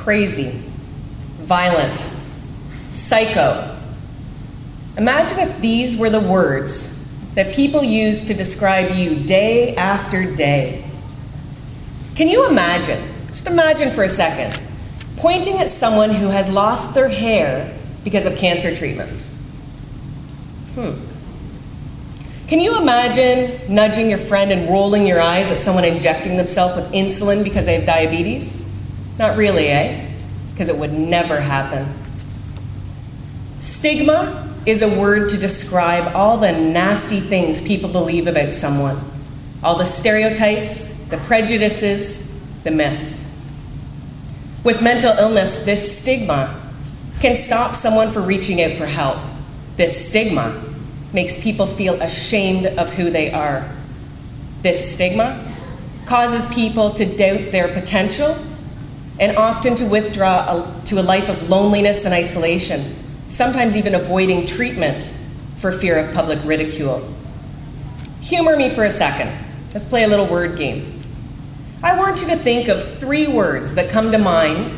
crazy, violent, psycho. Imagine if these were the words that people use to describe you day after day. Can you imagine, just imagine for a second, pointing at someone who has lost their hair because of cancer treatments? Can you imagine nudging your friend and rolling your eyes at someone injecting themselves with insulin because they have diabetes? Not really, eh? Because it would never happen. Stigma is a word to describe all the nasty things people believe about someone, all the stereotypes, the prejudices, the myths. With mental illness, this stigma can stop someone from reaching out for help. This stigma makes people feel ashamed of who they are. This stigma causes people to doubt their potential and often to withdraw to a life of loneliness and isolation, sometimes even avoiding treatment for fear of public ridicule. Humor me for a second. Let's play a little word game. I want you to think of 3 words that come to mind,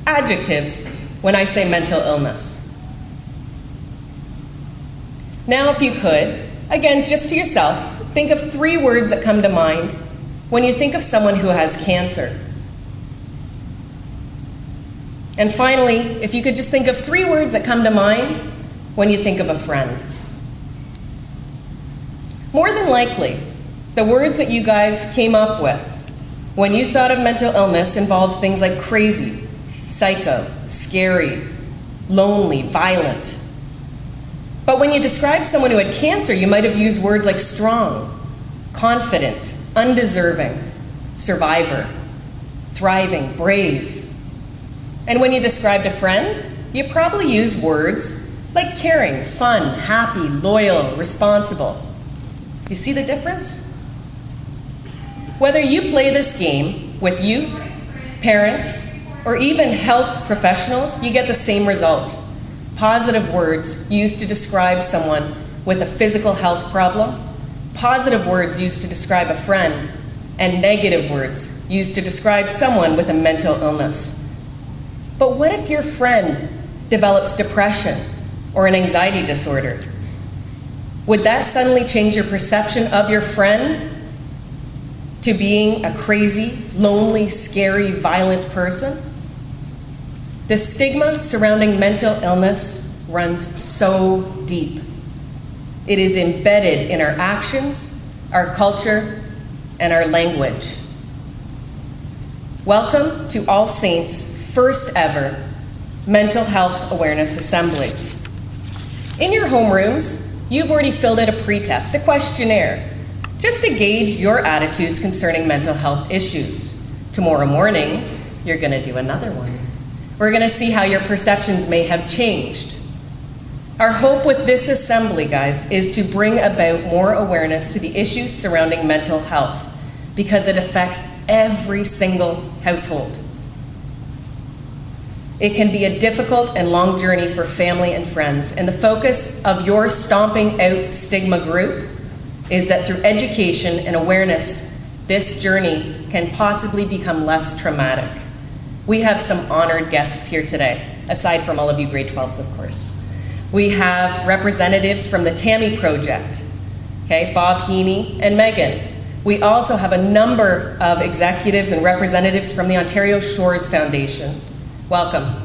adjectives, when I say mental illness. Now, if you could, again, just to yourself, think of 3 words that come to mind when you think of someone who has cancer. And finally, if you could just think of 3 words that come to mind when you think of a friend. More than likely, the words that you guys came up with when you thought of mental illness involved things like crazy, psycho, scary, lonely, violent. But when you describe someone who had cancer, you might have used words like strong, confident, undeserving, survivor, thriving, brave. And when you described a friend, you probably used words like caring, fun, happy, loyal, responsible. Do you see the difference? Whether you play this game with youth, parents, or even health professionals, you get the same result. Positive words used to describe someone with a physical health problem, positive words used to describe a friend, and negative words used to describe someone with a mental illness. But what if your friend develops depression or an anxiety disorder? Would that suddenly change your perception of your friend to being a crazy, lonely, scary, violent person? The stigma surrounding mental illness runs so deep. It is embedded in our actions, our culture, and our language. Welcome to All Saints' first ever Mental Health Awareness Assembly. In your homerooms, you've already filled out a pretest, a questionnaire, just to gauge your attitudes concerning mental health issues. Tomorrow morning, you're going to do another one. We're going to see how your perceptions may have changed. Our hope with this assembly, guys, is to bring about more awareness to the issues surrounding mental health because it affects every single household. It can be a difficult and long journey for family and friends, and the focus of your Stomping Out Stigma group is that through education and awareness, this journey can possibly become less traumatic. We have some honored guests here today, aside from all of you grade 12s, of course. We have representatives from the TAMI project, okay, Bob Heaney and Megan. We also have a number of executives and representatives from the Ontario Shores Foundation. Welcome.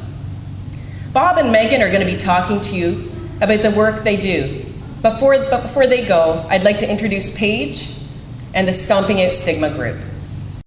Bob and Megan are going to be talking to you about the work they do. But before they go, I'd like to introduce Paige and the Stomping Out Stigma group.